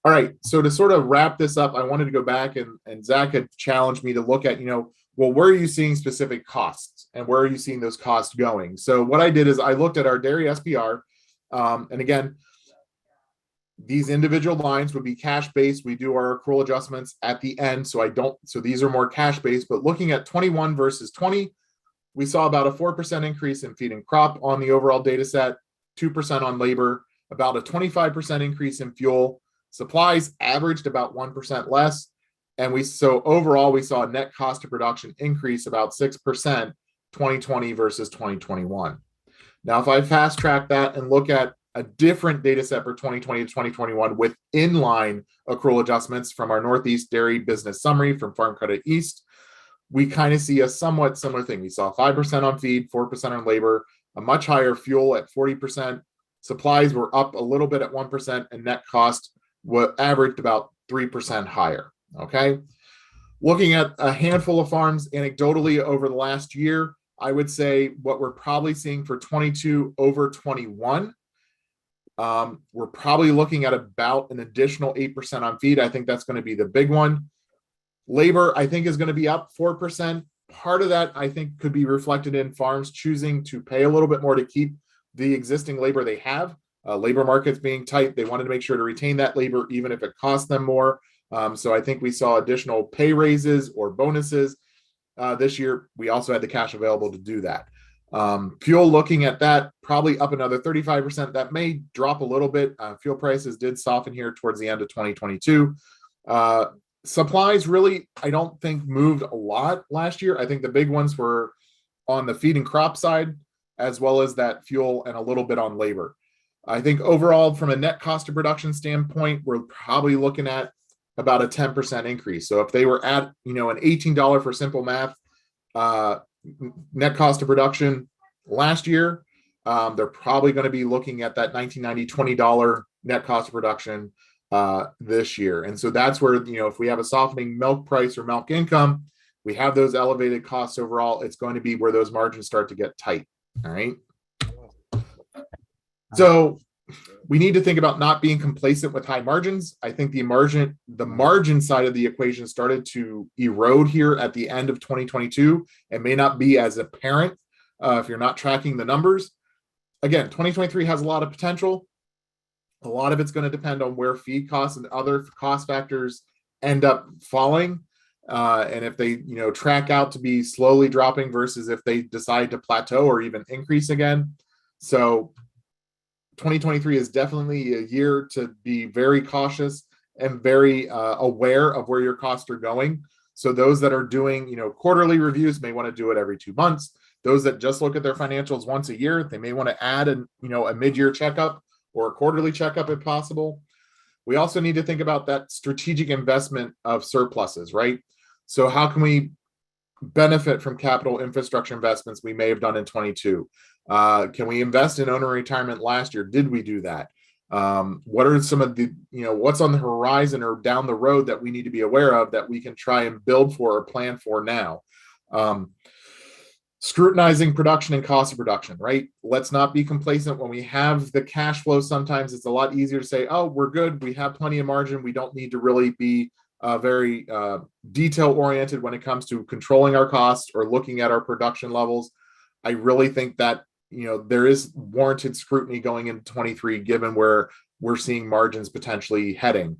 All right, so to sort of wrap this up, I wanted to go back and Zach had challenged me to look at, well, where are you seeing specific costs and where are you seeing those costs going? So what I did is I looked at our dairy SPR, and again, these individual lines would be cash-based. We do our accrual adjustments at the end. So these are more cash-based, but looking at 21 versus 20, we saw about a 4% increase in feed and crop on the overall data set, 2% on labor, about a 25% increase in fuel. Supplies averaged about 1% less. And so overall, we saw a net cost of production increase about 6%, 2020 versus 2021. Now, if I fast track that and look at a different data set for 2020 to 2021 with inline accrual adjustments from our Northeast Dairy Business Summary from Farm Credit East, we kind of see a somewhat similar thing. We saw 5% on feed, 4% on labor, a much higher fuel at 40%. Supplies were up a little bit at 1%, and net cost averaged about 3% higher. Okay. Looking at a handful of farms anecdotally over the last year, I would say what we're probably seeing for 22 over 21, we're probably looking at about an additional 8% on feed. I think that's going to be the big one. Labor, I think, is going to be up 4%. Part of that, I think, could be reflected in farms choosing to pay a little bit more to keep the existing labor they have. Labor markets being tight, they wanted to make sure to retain that labor, even if it cost them more. So I think we saw additional pay raises or bonuses this year. We also had the cash available to do that. Fuel, looking at that, probably up another 35%. That may drop a little bit. Fuel prices did soften here towards the end of 2022. Supplies really, I don't think, moved a lot last year. I think the big ones were on the feed and crop side, as well as that fuel and a little bit on labor. I think overall, from a net cost of production standpoint, we're probably looking at about a 10% increase. So if they were at, an $18 for simple math, net cost of production last year, they're probably going to be looking at that $19.90, $20 net cost of production this year. And so that's where, if we have a softening milk price or milk income, we have those elevated costs overall, it's going to be where those margins start to get tight. All right. So we need to think about not being complacent with high margins. I think the margin side of the equation started to erode here at the end of 2022 and may not be as apparent if you're not tracking the numbers. Again, 2023 has a lot of potential. A lot of it's going to depend on where feed costs and other cost factors end up falling. And if they, track out to be slowly dropping versus if they decide to plateau or even increase again. So 2023 is definitely a year to be very cautious and very aware of where your costs are going. So those that are doing, quarterly reviews may want to do it every 2 months. Those that just look at their financials once a year, they may want to add a mid-year checkup or a quarterly checkup if possible. We also need to think about that strategic investment of surpluses, right? So how can we benefit from capital infrastructure investments we may have done in 22? Can we invest in owner retirement last year? Did we do that? What are some of the, what's on the horizon or down the road that we need to be aware of that we can try and build for or plan for now? Scrutinizing production and cost of production, right? Let's not be complacent when we have the cash flow. Sometimes it's a lot easier to say, oh, we're good. We have plenty of margin. We don't need to really be very detail oriented when it comes to controlling our costs or looking at our production levels. I really think that, there is warranted scrutiny going into 23, given where we're seeing margins potentially heading.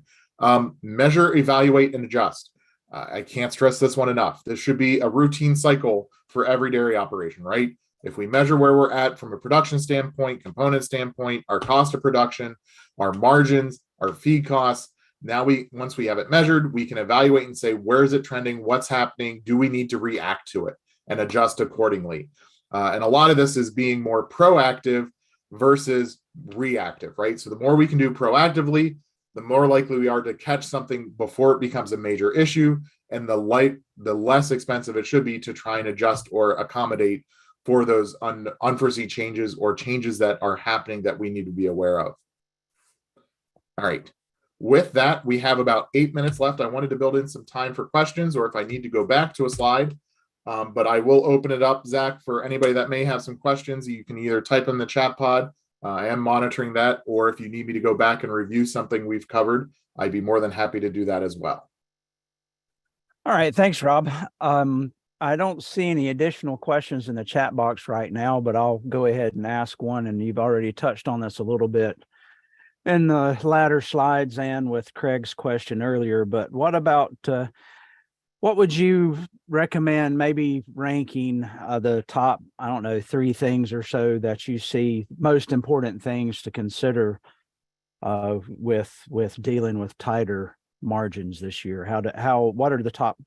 Measure, evaluate, and adjust. I can't stress this one enough. This should be a routine cycle for every dairy operation, right? If we measure where we're at from a production standpoint, component standpoint, our cost of production, our margins, our feed costs, now once we have it measured, we can evaluate and say, where is it trending? What's happening? Do we need to react to it and adjust accordingly? And a lot of this is being more proactive versus reactive, right? So the more we can do proactively, the more likely we are to catch something before it becomes a major issue, and the less expensive it should be to try and adjust or accommodate for those unforeseen changes or changes that are happening that we need to be aware of. All right. With that, we have about 8 minutes left. I wanted to build in some time for questions, or if I need to go back to a slide, but I will open it up, Zach, for anybody that may have some questions. You can either type in the chat pod. I am monitoring that, or if you need me to go back and review something we've covered, I'd be more than happy to do that as well. All right. Thanks, Rob. I don't see any additional questions in the chat box right now, but I'll go ahead and ask one. And you've already touched on this a little bit in the latter slides and with Craig's question earlier. But what about, what would you recommend maybe ranking the top, 3 things or so that you see most important things to consider with dealing with tighter margins this year? What are the top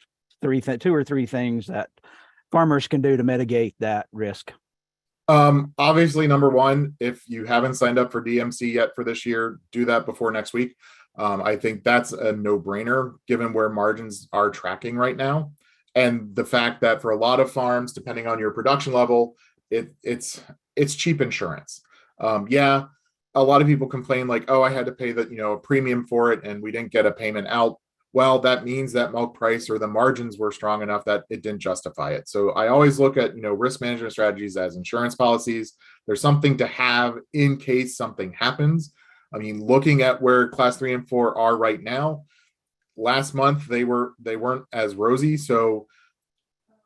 2 or 3 things that farmers can do to mitigate that risk? Obviously, number one, if you haven't signed up for DMC yet for this year, do that before next week. I think that's a no-brainer given where margins are tracking right now. And the fact that for a lot of farms, depending on your production level, it's cheap insurance. Yeah, a lot of people complain like, oh, I had to pay a premium for it and we didn't get a payment out. Well, that means that milk price or the margins were strong enough that it didn't justify it. So I always look at, risk management strategies as insurance policies. There's something to have in case something happens. I mean, looking at where class 3 and 4 are right now, last month they weren't as rosy. So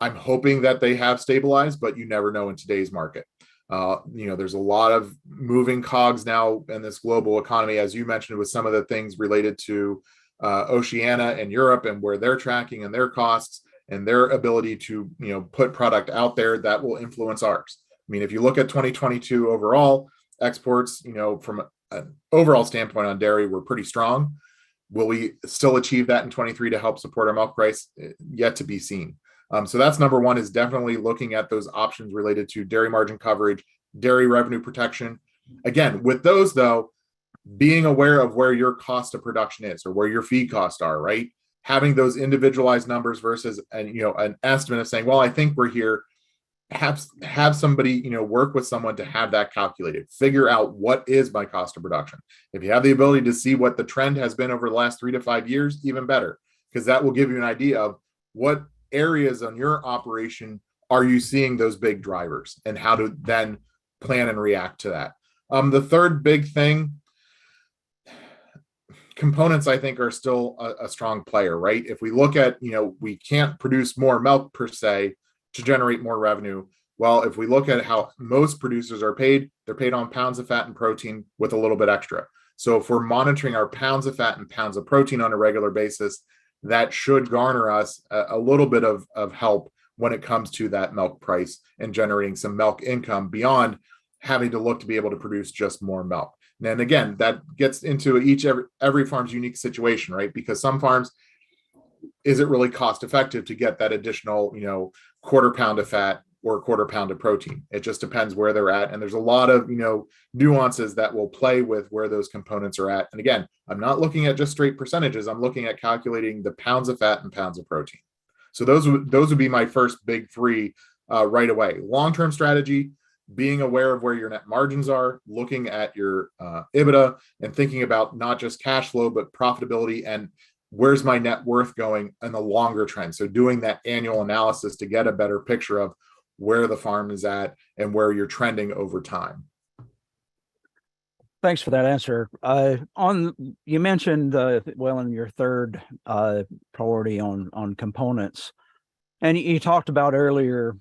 I'm hoping that they have stabilized, but you never know in today's market. There's a lot of moving cogs now in this global economy, as you mentioned, with some of the things related to Oceania and Europe and where they're tracking and their costs and their ability to, put product out there that will influence ours. I mean, if you look at 2022 overall, exports, from an overall standpoint on dairy were pretty strong. Will we still achieve that in 23 to help support our milk price? Yet to be seen. So that's number one, is definitely looking at those options related to dairy margin coverage, dairy revenue protection. Again, with those though, being aware of where your cost of production is or where your feed costs are, right? Having those individualized numbers versus an estimate of saying, well, I think we're here. Have somebody, work with someone to have that calculated, figure out what is my cost of production. If you have the ability to see what the trend has been over the last 3 to 5 years, even better, because that will give you an idea of what areas on your operation are you seeing those big drivers and how to then plan and react to that. The third big thing, components, I think, are still a strong player, right? If we look at, we can't produce more milk per se to generate more revenue. Well, if we look at how most producers are paid, they're paid on pounds of fat and protein with a little bit extra. So if we're monitoring our pounds of fat and pounds of protein on a regular basis, that should garner us a little bit of help when it comes to that milk price and generating some milk income beyond having to look to be able to produce just more milk. And again, that gets into every farm's unique situation, right? Because some farms, is it really cost effective to get that additional, quarter pound of fat or a quarter pound of protein? It just depends where they're at. And there's a lot of, nuances that will play with where those components are at. And again, I'm not looking at just straight percentages. I'm looking at calculating the pounds of fat and pounds of protein. So those would be my first big three right away. Long-term strategy, being aware of where your net margins are, looking at your EBITDA and thinking about not just cash flow, but profitability and where's my net worth going in the longer trend. So doing that annual analysis to get a better picture of where the farm is at and where you're trending over time. Thanks for that answer. You mentioned in your third priority on components, and you talked about earlier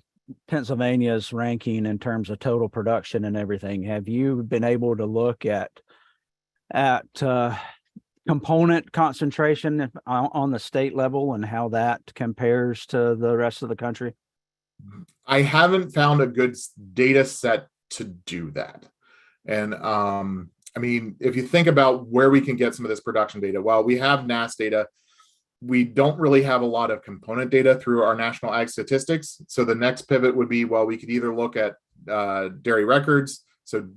Pennsylvania's ranking in terms of total production and everything. Have you been able to look at component concentration on the state level and how that compares to the rest of the country? I haven't found a good data set to do that. And if you think about where we can get some of this production data, while we have NASS data, we don't really have a lot of component data through our national ag statistics. So the next pivot would be, we could either look at dairy records, so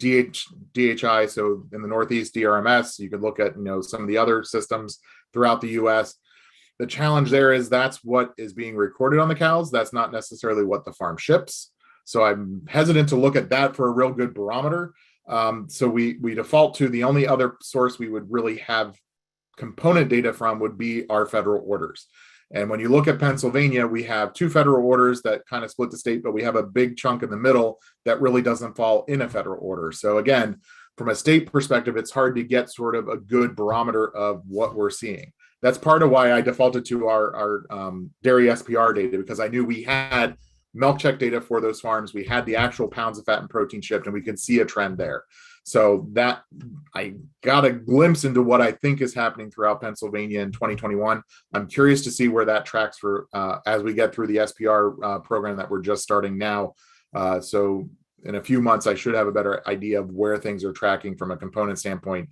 DHI, so in the Northeast, DRMS. You could look at some of the other systems throughout the U.S. The challenge there is that's what is being recorded on the cows. That's not necessarily what the farm ships. So I'm hesitant to look at that for a real good barometer. So we default to the only other source we would really have component data from would be our federal orders. And when you look at Pennsylvania, we have two federal orders that kind of split the state, but we have a big chunk in the middle that really doesn't fall in a federal order. So again, from a state perspective, it's hard to get sort of a good barometer of what we're seeing. That's part of why I defaulted to our dairy SPR data, because I knew we had milk check data for those farms. We had the actual pounds of fat and protein shipped, and we could see a trend there. So that I got a glimpse into what I think is happening throughout Pennsylvania in 2021. I'm curious to see where that tracks for as we get through the SPR program that we're just starting now. So in a few months, I should have a better idea of where things are tracking from a component standpoint.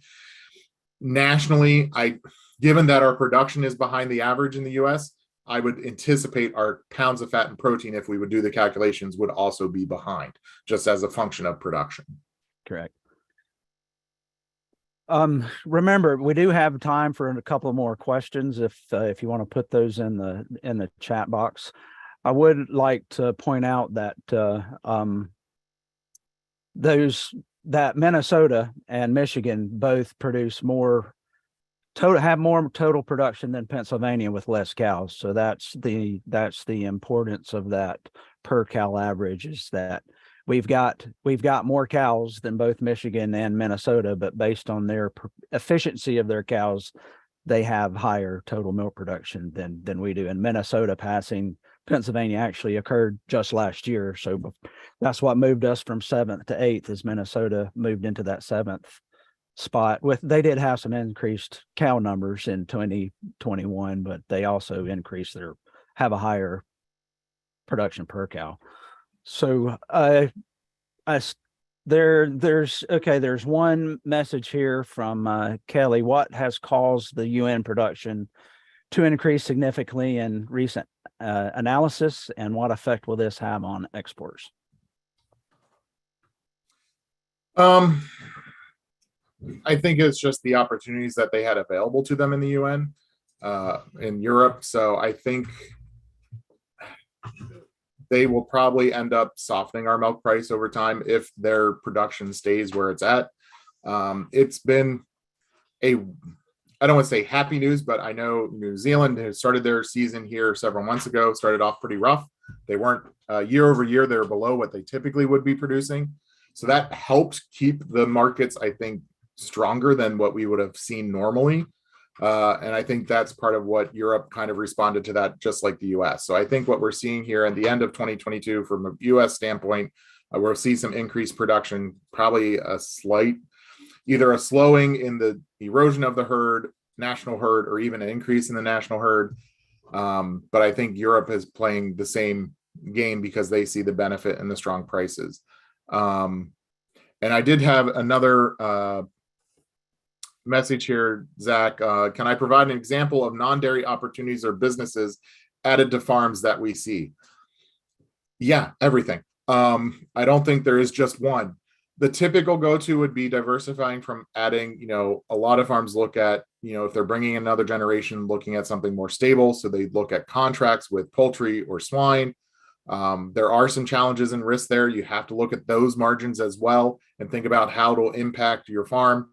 Nationally, given that our production is behind the average in the US, I would anticipate our pounds of fat and protein, if we would do the calculations, would also be behind, just as a function of production. Correct. Remember, we do have time for a couple more questions if you want to put those in the chat box. I would like to point out that that Minnesota and Michigan both produce have more total production than Pennsylvania with less cows. So that's the importance of that per cow average, is that we've got more cows than both Michigan and Minnesota, but based on their efficiency of their cows, they have higher total milk production than we do. And Minnesota passing Pennsylvania actually occurred just last year. So that's what moved us from 7th to 8th, as Minnesota moved into that 7th spot. They did have some increased cow numbers in 2021, but they also have a higher production per cow. So there's one message here from Kelly. What has caused the UN production to increase significantly in recent analysis, and what effect will this have on exports? I think it's just the opportunities that they had available to them in the UN, in Europe. So I think they will probably end up softening our milk price over time if their production stays where it's at. It's been I don't want to say happy news, but I know New Zealand has started their season here several months ago, started off pretty rough. They weren't year over year, they're below what they typically would be producing. So that helped keep the markets, I think, stronger than what we would have seen normally. And I think that's part of what Europe kind of responded to that, just like the US. So I think what we're seeing here at the end of 2022 from a US standpoint, we'll see some increased production, probably either a slowing in the erosion of the herd, national herd, or even an increase in the national herd. But I think Europe is playing the same game because they see the benefit and the strong prices. And And I did have another message here, Zach. Can I provide an example of non-dairy opportunities or businesses added to farms that we see? Yeah, everything. I don't think there is just one. The typical go-to would be diversifying from adding, a lot of farms look at, if they're bringing another generation, looking at something more stable. So they look at contracts with poultry or swine. There are some challenges and risks there. You have to look at those margins as well and think about how it'll impact your farm.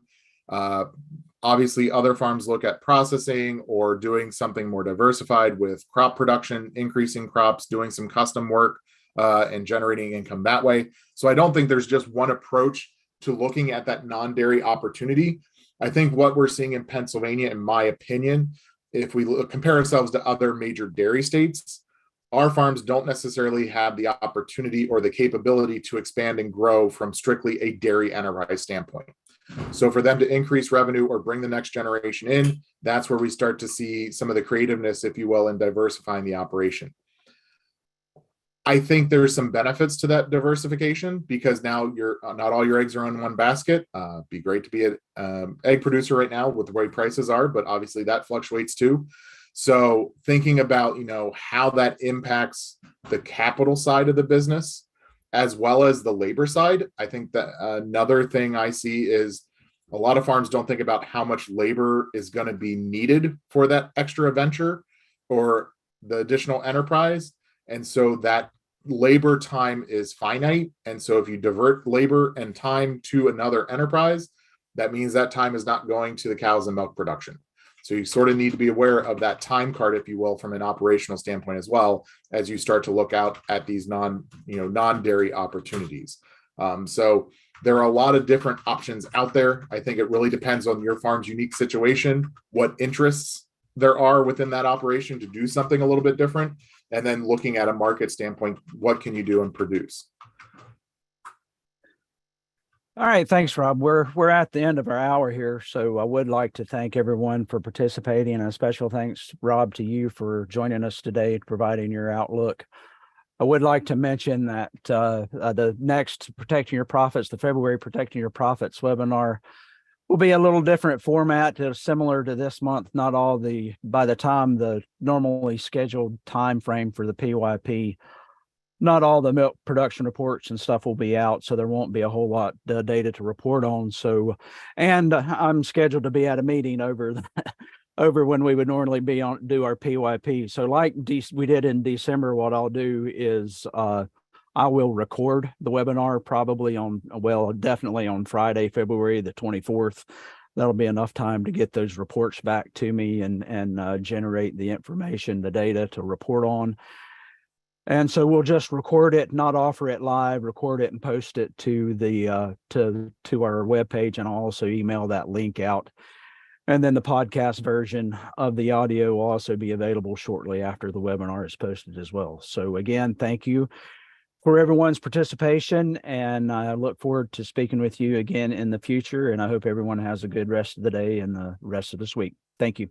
Obviously, other farms look at processing or doing something more diversified with crop production, increasing crops, doing some custom work, and generating income that way. So I don't think there's just one approach to looking at that non-dairy opportunity. I think what we're seeing in Pennsylvania, in my opinion, if we compare ourselves to other major dairy states, our farms don't necessarily have the opportunity or the capability to expand and grow from strictly a dairy enterprise standpoint. So for them to increase revenue or bring the next generation in, that's where we start to see some of the creativeness, if you will, in diversifying the operation. I think there's some benefits to that diversification because now you're not all your eggs are in one basket. Be great to be an egg producer right now with the way prices are, but obviously that fluctuates too. So thinking about, how that impacts the capital side of the business as well as the labor side. I think that another thing I see is a lot of farms don't think about how much labor is going to be needed for that extra venture or the additional enterprise. And so that labor time is finite. And so if you divert labor and time to another enterprise, that means that time is not going to the cows and milk production. So you sort of need to be aware of that time card, if you will, from an operational standpoint as well, as you start to look out at these non-dairy opportunities. So there are a lot of different options out there. I think it really depends on your farm's unique situation, what interests there are within that operation to do something a little bit different. And then looking at a market standpoint, what can you do and produce? All right, thanks, Rob. We're at the end of our hour here, so I would like to thank everyone for participating, and a special thanks, Rob, to you for joining us today, providing your outlook. I would like to mention that the next Protecting Your Profits, the February Protecting Your Profits webinar, will be a little different format, similar to this month. Not all by the time the normally scheduled time frame for the PYP, not all the milk production reports and stuff will be out, so there won't be a whole lot of data to report on. So, and I'm scheduled to be at a meeting over when we would normally do our PYP. So like we did in December, what I'll do is I will record the webinar definitely on Friday, February the 24th. That'll be enough time to get those reports back to me and generate the information, the data to report on. And so we'll just record it, not offer it live, record it and post it to the to our webpage, and I'll also email that link out. And then the podcast version of the audio will also be available shortly after the webinar is posted as well. So again, thank you for everyone's participation, and I look forward to speaking with you again in the future. And I hope everyone has a good rest of the day and the rest of this week. Thank you.